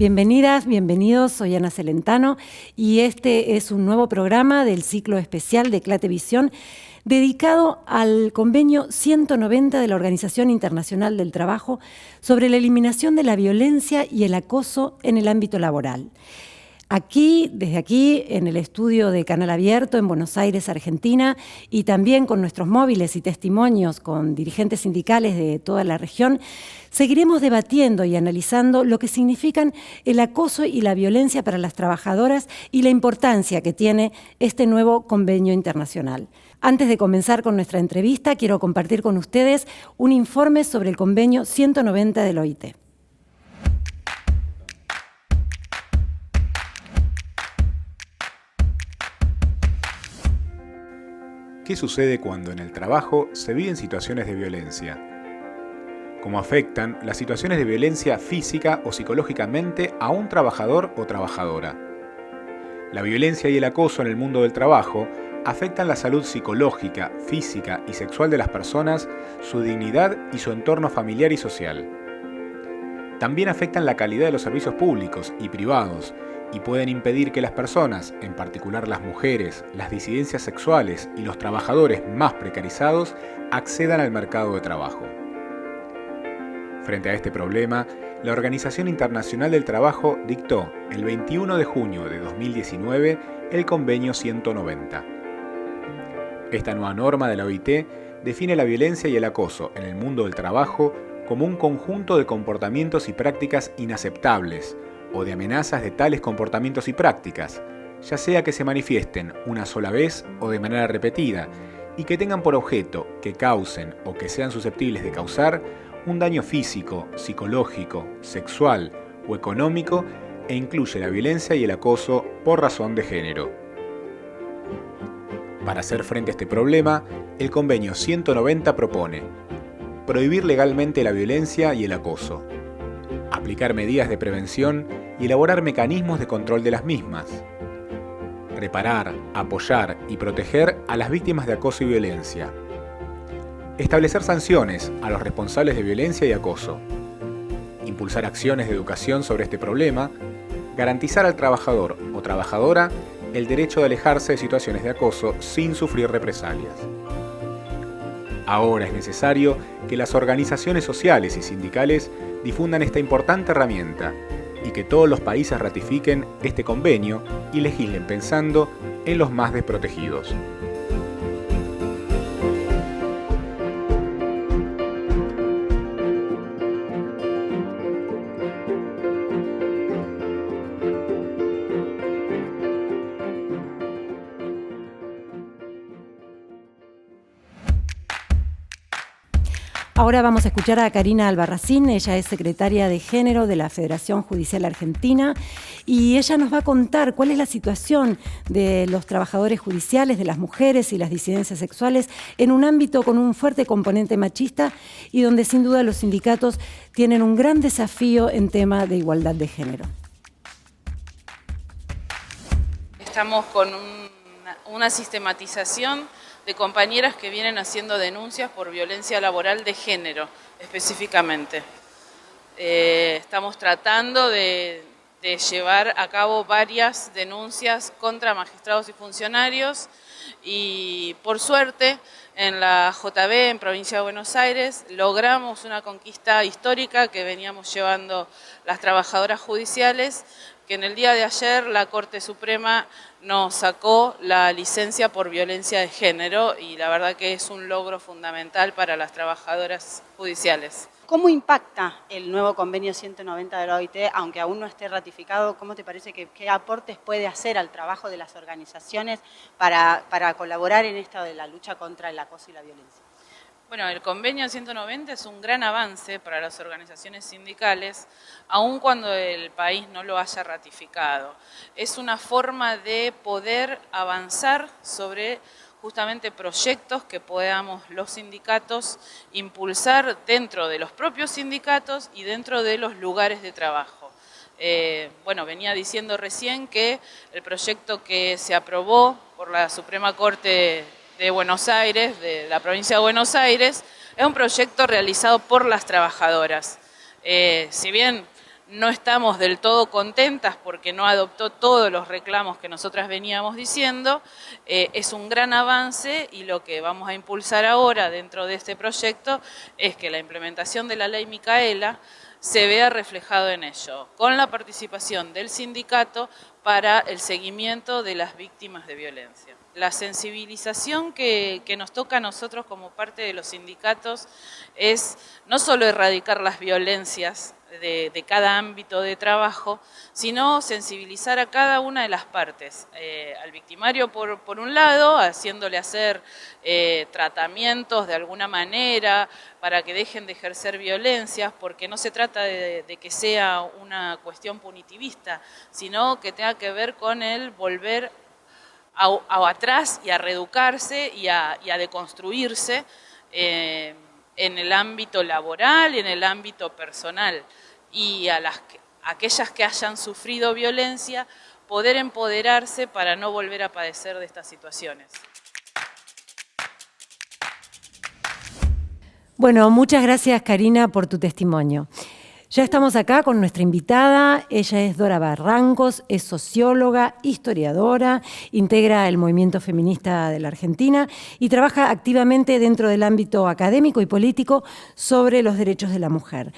Bienvenidas, bienvenidos, soy Ana Celentano y este es un nuevo programa del ciclo especial de Clatevisión dedicado al convenio 190 de la Organización Internacional del Trabajo sobre la eliminación de la violencia y el acoso en el ámbito laboral. Desde aquí, en el estudio de Canal Abierto en Buenos Aires, Argentina, y también con nuestros móviles y testimonios con dirigentes sindicales de toda la región, seguiremos debatiendo y analizando lo que significan el acoso y la violencia para las trabajadoras y la importancia que tiene este nuevo convenio internacional. Antes de comenzar con nuestra entrevista, quiero compartir con ustedes un informe sobre el convenio 190 de la OIT. ¿Qué sucede cuando en el trabajo se viven situaciones de violencia? ¿Cómo afectan las situaciones de violencia física o psicológicamente a un trabajador o trabajadora? La violencia y el acoso en el mundo del trabajo afectan la salud psicológica, física y sexual de las personas, su dignidad y su entorno familiar y social. También afectan la calidad de los servicios públicos y privados, y pueden impedir que las personas, en particular las mujeres, las disidencias sexuales y los trabajadores más precarizados, accedan al mercado de trabajo. Frente a este problema, la Organización Internacional del Trabajo dictó el 21 de junio de 2019 el Convenio 190. Esta nueva norma de la OIT define la violencia y el acoso en el mundo del trabajo como un conjunto de comportamientos y prácticas inaceptables, o de amenazas de tales comportamientos y prácticas, ya sea que se manifiesten una sola vez o de manera repetida, y que tengan por objeto que causen o que sean susceptibles de causar un daño físico, psicológico, sexual o económico, e incluye la violencia y el acoso por razón de género. Para hacer frente a este problema, el Convenio 190 propone prohibir legalmente la violencia y el acoso, aplicar medidas de prevención y elaborar mecanismos de control de las mismas, reparar, apoyar y proteger a las víctimas de acoso y violencia, establecer sanciones a los responsables de violencia y acoso, impulsar acciones de educación sobre este problema, garantizar al trabajador o trabajadora el derecho de alejarse de situaciones de acoso sin sufrir represalias. Ahora es necesario que las organizaciones sociales y sindicales difundan esta importante herramienta y que todos los países ratifiquen este convenio y legislen pensando en los más desprotegidos. Ahora vamos a escuchar a Karina Albarracín, ella es secretaria de Género de la Federación Judicial Argentina y ella nos va a contar cuál es la situación de los trabajadores judiciales, de las mujeres y las disidencias sexuales en un ámbito con un fuerte componente machista y donde sin duda los sindicatos tienen un gran desafío en tema de igualdad de género. Estamos con una sistematización de compañeras que vienen haciendo denuncias por violencia laboral de género, específicamente. Estamos tratando de llevar a cabo varias denuncias contra magistrados y funcionarios y, por suerte, en la JB, en Provincia de Buenos Aires, logramos una conquista histórica que veníamos llevando las trabajadoras judiciales, que en el día de ayer la Corte Suprema nos sacó la licencia por violencia de género y la verdad que es un logro fundamental para las trabajadoras judiciales. ¿Cómo impacta el nuevo convenio 190 de la OIT, aunque aún no esté ratificado? ¿Cómo te parece qué aportes puede hacer al trabajo de las organizaciones para colaborar en esta de la lucha contra el acoso y la violencia? Bueno, el convenio 190 es un gran avance para las organizaciones sindicales, aun cuando el país no lo haya ratificado. Es una forma de poder avanzar sobre justamente proyectos que podamos los sindicatos impulsar dentro de los propios sindicatos y dentro de los lugares de trabajo. Venía diciendo recién que el proyecto que se aprobó por la Suprema Corte de Buenos Aires, de la provincia de Buenos Aires, es un proyecto realizado por las trabajadoras. Si bien No estamos del todo contentas porque no adoptó todos los reclamos que nosotras veníamos diciendo. Es un gran avance y lo que vamos a impulsar ahora dentro de este proyecto es que la implementación de la ley Micaela se vea reflejado en ello, con la participación del sindicato para el seguimiento de las víctimas de violencia. La sensibilización que nos toca a nosotros como parte de los sindicatos es no solo erradicar las violencias de cada ámbito de trabajo, sino sensibilizar a cada una de las partes. Al victimario por un lado, haciéndole hacer tratamientos de alguna manera para que dejen de ejercer violencias, porque no se trata de que sea una cuestión punitivista, sino que tenga que ver con el volver a atrás y a reeducarse y a deconstruirse en el ámbito laboral y en el ámbito personal, y a aquellas que hayan sufrido violencia poder empoderarse para no volver a padecer de estas situaciones. Bueno, muchas gracias, Karina, por tu testimonio. Ya estamos acá con nuestra invitada. Ella es Dora Barrancos, es socióloga, historiadora, integra el movimiento feminista de la Argentina y trabaja activamente dentro del ámbito académico y político sobre los derechos de la mujer.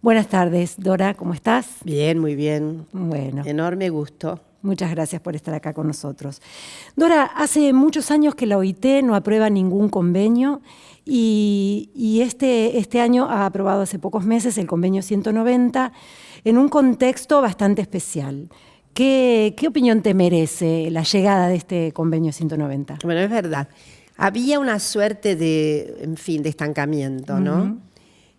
Buenas tardes, Dora, ¿cómo estás? Bien, muy bien. Bueno. Enorme gusto. Muchas gracias por estar acá con nosotros. Dora, hace muchos años que la OIT no aprueba ningún convenio y este año ha aprobado hace pocos meses el convenio 190 en un contexto bastante especial. ¿Qué opinión te merece la llegada de este convenio 190? Bueno, es verdad. Había una suerte de estancamiento, ¿no?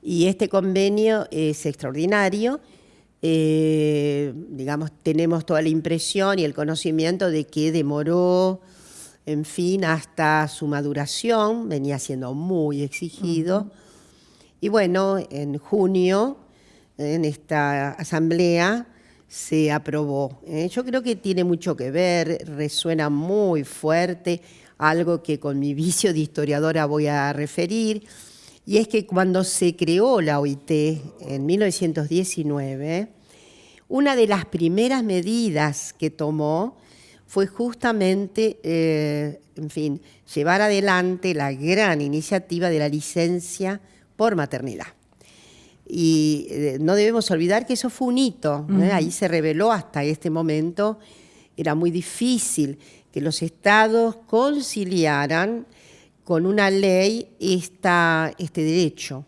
Y este convenio es extraordinario. Digamos, tenemos toda la impresión y el conocimiento de que demoró, hasta su maduración, venía siendo muy exigido. Y bueno, en junio, en esta asamblea, se aprobó. Yo creo que tiene mucho que ver, resuena muy fuerte, algo que con mi vicio de historiadora voy a referir, y es que cuando se creó la OIT en 1919, una de las primeras medidas que tomó fue justamente, llevar adelante la gran iniciativa de la licencia por maternidad. Y no debemos olvidar que eso fue un hito, ahí se reveló hasta este momento, era muy difícil que los estados conciliaran con una ley este derecho.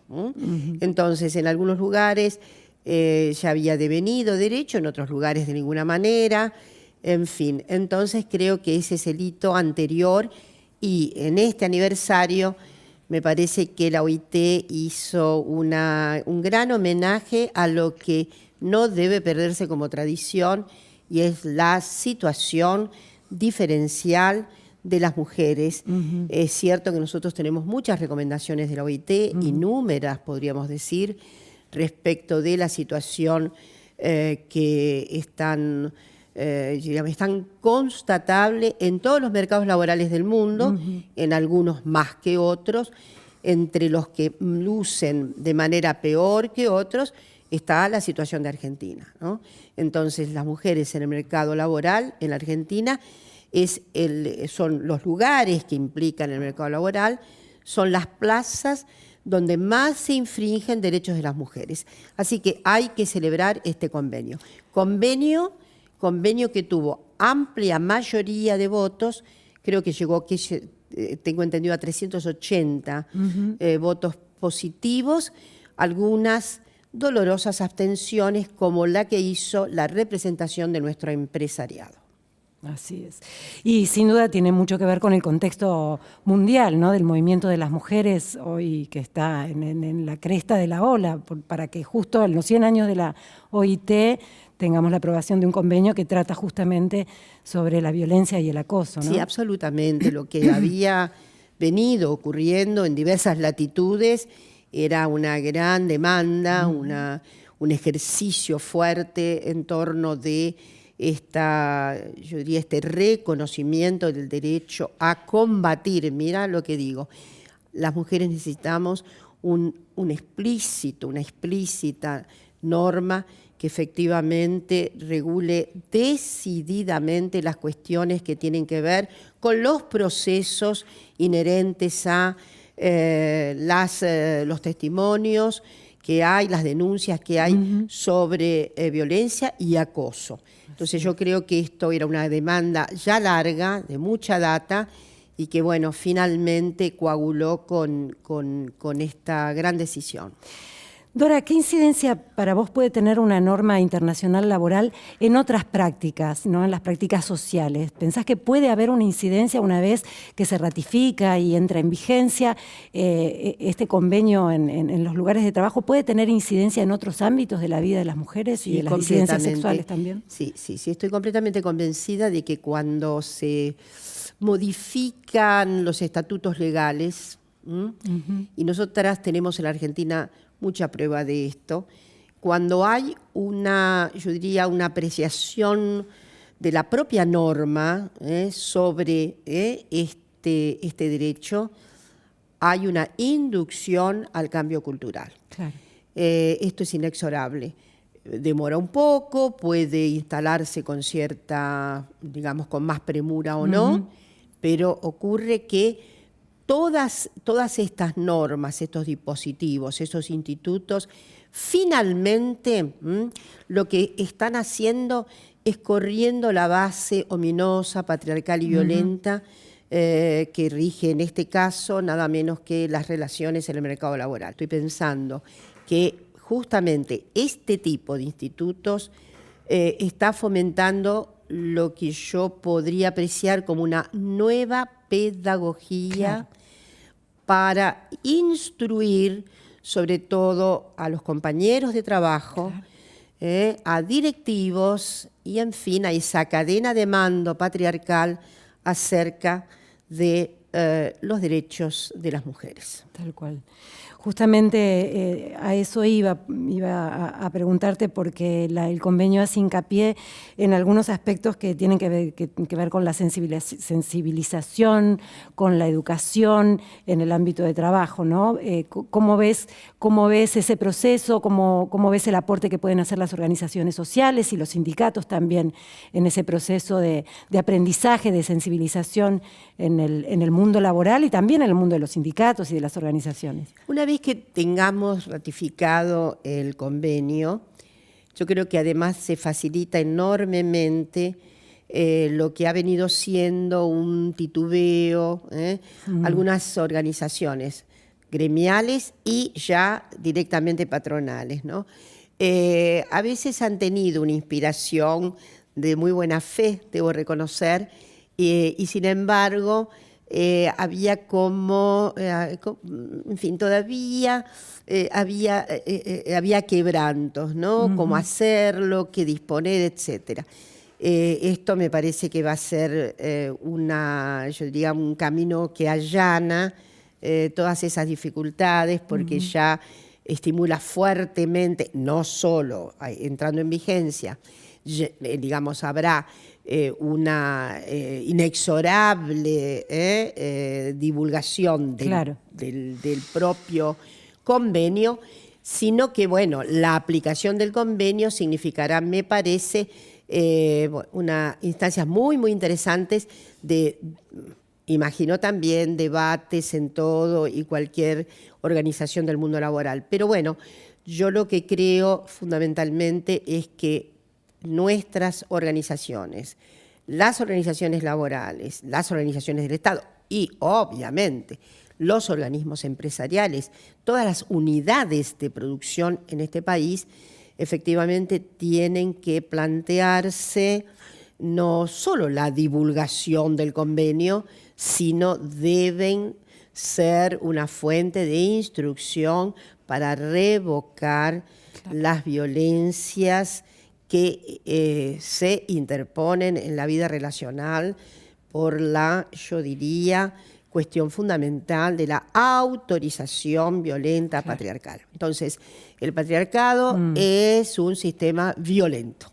Entonces, en algunos lugares ya había devenido derecho, en otros lugares de ninguna manera, entonces creo que ese es el hito anterior y en este aniversario me parece que la OIT hizo un gran homenaje a lo que no debe perderse como tradición y es la situación diferencial de las mujeres. Es cierto que nosotros tenemos muchas recomendaciones de la OIT, innúmeras podríamos decir, respecto de la situación que están constatable en todos los mercados laborales del mundo, en algunos más que otros, entre los que lucen de manera peor que otros, está la situación de Argentina, ¿no? Entonces, las mujeres en el mercado laboral en la Argentina son los lugares que implican el mercado laboral, son las plazas donde más se infringen derechos de las mujeres. Así que hay que celebrar este convenio. Convenio que tuvo amplia mayoría de votos, creo que llegó, tengo entendido, a 380 votos positivos, algunas dolorosas abstenciones como la que hizo la representación de nuestro empresariado. Así es. Y sin duda tiene mucho que ver con el contexto mundial, ¿no? Del movimiento de las mujeres hoy que está en la cresta de la ola, para que justo en los 100 años de la OIT tengamos la aprobación de un convenio que trata justamente sobre la violencia y el acoso, ¿no? Sí, absolutamente. Lo que había venido ocurriendo en diversas latitudes era una gran demanda, un ejercicio fuerte en torno de este reconocimiento del derecho a combatir. Mira lo que digo, las mujeres necesitamos una explícita norma que efectivamente regule decididamente las cuestiones que tienen que ver con los procesos inherentes a los testimonios que hay, las denuncias que hay sobre violencia y acoso. Entonces yo creo que esto era una demanda ya larga, de mucha data, y que bueno, finalmente coaguló con esta gran decisión. Dora, ¿qué incidencia para vos puede tener una norma internacional laboral en otras prácticas, ¿no? En las prácticas sociales? ¿Pensás que puede haber una incidencia una vez que se ratifica y entra en vigencia este convenio en los lugares de trabajo? ¿Puede tener incidencia en otros ámbitos de la vida de las mujeres y de las disidencias sexuales también? Sí, estoy completamente convencida de que cuando se modifican los estatutos legales, y nosotras tenemos en la Argentina mucha prueba de esto, cuando hay yo diría, una apreciación de la propia norma sobre este derecho, hay una inducción al cambio cultural. Claro. Esto es inexorable. Demora un poco, puede instalarse con cierta, digamos, con más premura o no, pero ocurre que todas estas normas, estos dispositivos, esos institutos, finalmente lo que están haciendo es corriendo la base ominosa, patriarcal y violenta que rige en este caso nada menos que las relaciones en el mercado laboral. Estoy pensando que justamente este tipo de institutos está fomentando lo que yo podría apreciar como una nueva pedagogía para instruir sobre todo a los compañeros de trabajo, a directivos y en fin a esa cadena de mando patriarcal acerca de los derechos de las mujeres. Tal cual. Justamente a eso iba a preguntarte porque el convenio hace hincapié en algunos aspectos que tienen que ver con la sensibilización, con la educación en el ámbito de trabajo, ¿no? ¿Cómo ves ese proceso? ¿Cómo ves el aporte que pueden hacer las organizaciones sociales y los sindicatos también en ese proceso de aprendizaje, de sensibilización en el mundo laboral y también en el mundo de los sindicatos y de las organizaciones? Una vez que tengamos ratificado el convenio, yo creo que además se facilita enormemente lo que ha venido siendo un titubeo, algunas organizaciones gremiales y ya directamente patronales, ¿no? A veces han tenido una inspiración de muy buena fe, debo reconocer, y sin embargo había como, en fin, todavía había quebrantos, ¿no? Cómo hacerlo, qué disponer, etcétera. Esto me parece que va a ser yo diría, un camino que allana todas esas dificultades porque ya estimula fuertemente, no solo entrando en vigencia, digamos, habrá una inexorable divulgación del propio convenio, sino que, bueno, la aplicación del convenio significará, me parece, unas instancias muy, muy interesantes imagino también debates en todo y cualquier organización del mundo laboral. Pero bueno, yo lo que creo fundamentalmente es que nuestras organizaciones, las organizaciones laborales, las organizaciones del Estado y obviamente los organismos empresariales, todas las unidades de producción en este país, efectivamente tienen que plantearse no solo la divulgación del convenio, sino deben ser una fuente de instrucción para revocar las violencias que se interponen en la vida relacional por yo diría, cuestión fundamental de la autorización violenta patriarcal. Entonces, el patriarcado es un sistema violento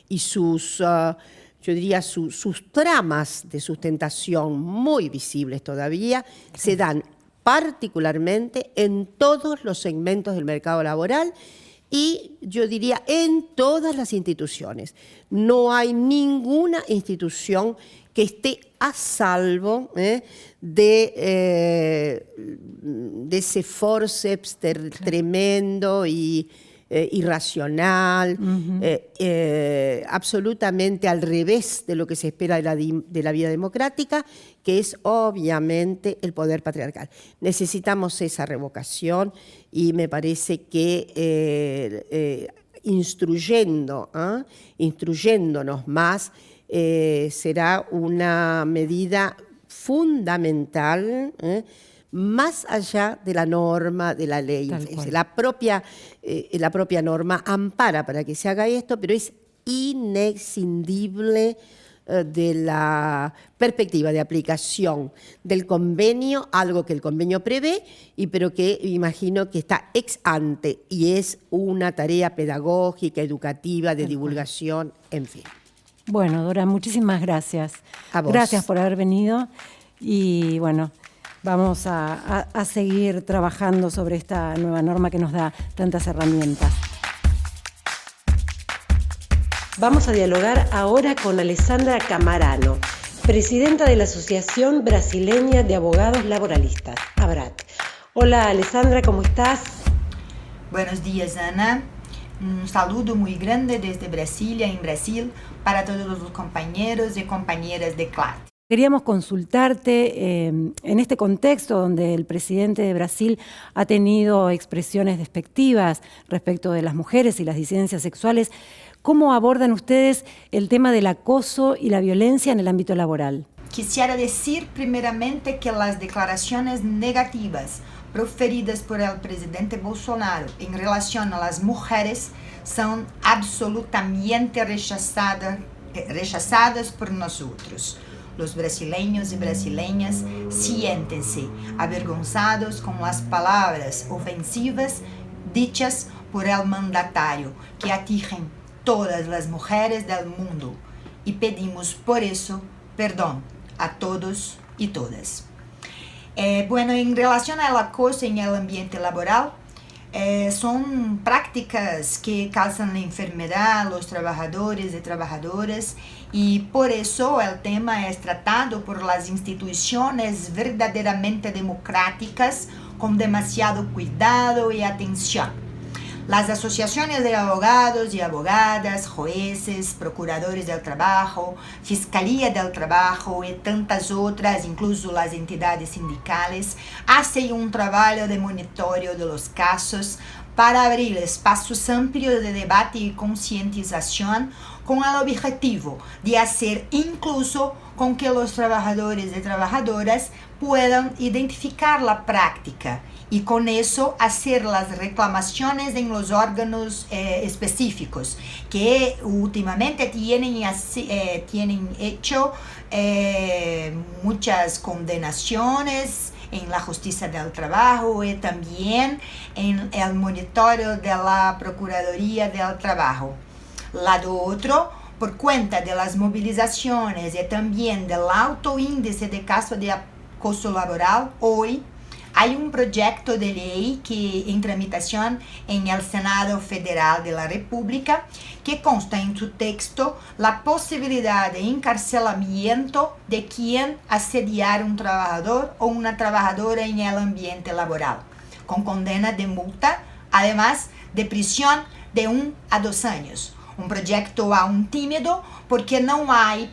y yo diría, sus tramas de sustentación muy visibles todavía se dan particularmente en todos los segmentos del mercado laboral y yo diría en todas las instituciones. No hay ninguna institución que esté a salvo de ese forceps tremendo y irracional, absolutamente al revés de lo que se espera de la vida democrática, que es obviamente el poder patriarcal. Necesitamos esa revocación y me parece que instruyéndonos más será una medida fundamental, más allá de la norma, de la ley. La propia norma ampara para que se haga esto, pero es inescindible de la perspectiva de aplicación del convenio, algo que el convenio prevé, pero que imagino que está ex ante y es una tarea pedagógica, educativa, de divulgación, en fin. Bueno, Dora, muchísimas gracias. A vos. Gracias por haber venido y bueno, vamos a seguir trabajando sobre esta nueva norma que nos da tantas herramientas. Vamos a dialogar ahora con Alessandra Camarano, presidenta de la Asociación Brasileña de Abogados Laboralistas, ABRAT. Hola Alessandra, ¿cómo estás? Buenos días, Ana. Un saludo muy grande desde Brasilia, en Brasil, para todos los compañeros y compañeras de CLAT. Queríamos consultarte en este contexto donde el presidente de Brasil ha tenido expresiones despectivas respecto de las mujeres y las disidencias sexuales. ¿Cómo abordan ustedes el tema del acoso y la violencia en el ámbito laboral? Quisiera decir primeramente que las declaraciones negativas proferidas por el presidente Bolsonaro en relación a las mujeres son absolutamente rechazadas por nosotros. Los brasileños y brasileñas siéntense avergonzados con las palabras ofensivas dichas por el mandatario que atingem todas las mujeres del mundo y pedimos por eso perdón a todos y todas. Bueno, en relación al acoso en el ambiente laboral, son prácticas que causan la enfermedad a los trabajadores y trabajadoras y por eso el tema es tratado por las instituciones verdaderamente democráticas con demasiado cuidado y atención. Las asociaciones de abogados y abogadas, jueces, procuradores del trabajo, Fiscalía del Trabajo y tantas otras, incluso las entidades sindicales, hacen un trabajo de monitoreo de los casos para abrir espacios amplios de debate y concientización con el objetivo de hacer incluso con que los trabajadores y trabajadoras puedan identificar la práctica y con eso hacer las reclamaciones en los órganos específicos que últimamente tienen hecho muchas condenaciones en la justicia del trabajo y también en el monitoreo de la Procuraduría del Trabajo. Lado otro, por cuenta de las movilizaciones y también del alto índice de casos de acoso laboral, hoy hay un proyecto de ley que en tramitación en el Senado Federal de la República que consta en su texto la posibilidad de encarcelamiento de quien asediar a un trabajador o una trabajadora en el ambiente laboral, con condena de multa, además de prisión de 1 a 2 años. Un proyecto aún tímido porque no hay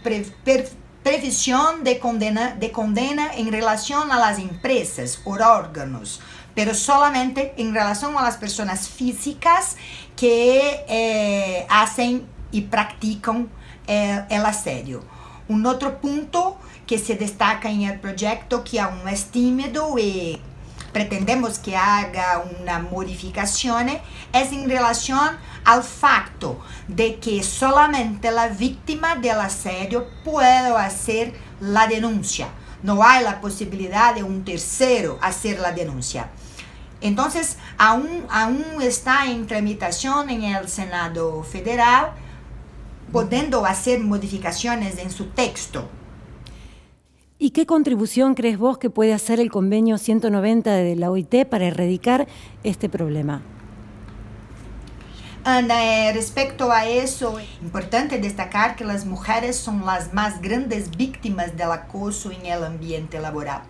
previsión de condena en relación a las empresas o órganos, pero solamente en relación a las personas físicas que hacen y practican el asedio. Un otro punto que se destaca en el proyecto que aún es tímido y pretendemos que haga una modificación es en relación al facto de que solamente la víctima del asedio puede hacer la denuncia. No hay la posibilidad de un tercero hacer la denuncia. Entonces, aún está en tramitación en el Senado Federal, pudiendo hacer modificaciones en su texto. ¿Y qué contribución crees vos que puede hacer el convenio 190 de la OIT para erradicar este problema? Ana, respecto a eso, es importante destacar que las mujeres son las más grandes víctimas del acoso en el ambiente laboral.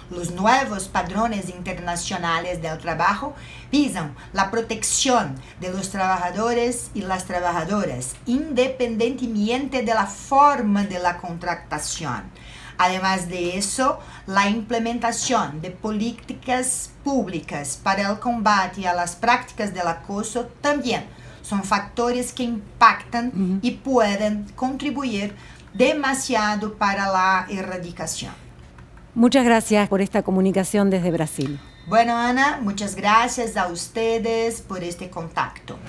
Los nuevos padrones internacionales del trabajo visan la protección de los trabajadores y las trabajadoras, independientemente de la forma de la contratación. Además de eso, la implementación de políticas públicas para el combate a las prácticas del acoso también son factores que impactan y pueden contribuir demasiado para la erradicación. Muchas gracias por esta comunicación desde Brasil. Bueno, Ana, muchas gracias a ustedes por este contacto.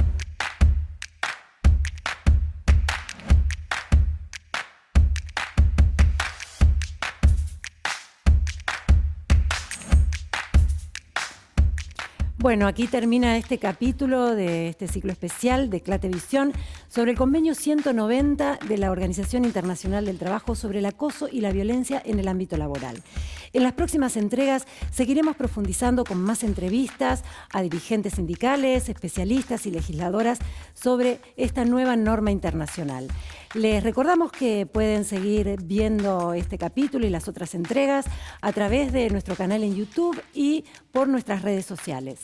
Bueno, aquí termina este capítulo de este ciclo especial de Clatevisión sobre el convenio 190 de la Organización Internacional del Trabajo sobre el acoso y la violencia en el ámbito laboral. En las próximas entregas seguiremos profundizando con más entrevistas a dirigentes sindicales, especialistas y legisladoras sobre esta nueva norma internacional. Les recordamos que pueden seguir viendo este capítulo y las otras entregas a través de nuestro canal en YouTube y por nuestras redes sociales.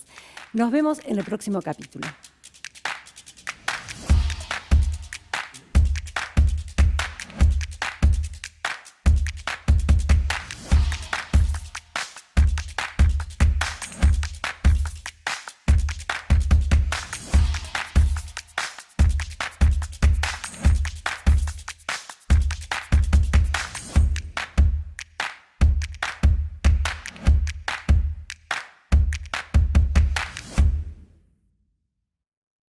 Nos vemos en el próximo capítulo.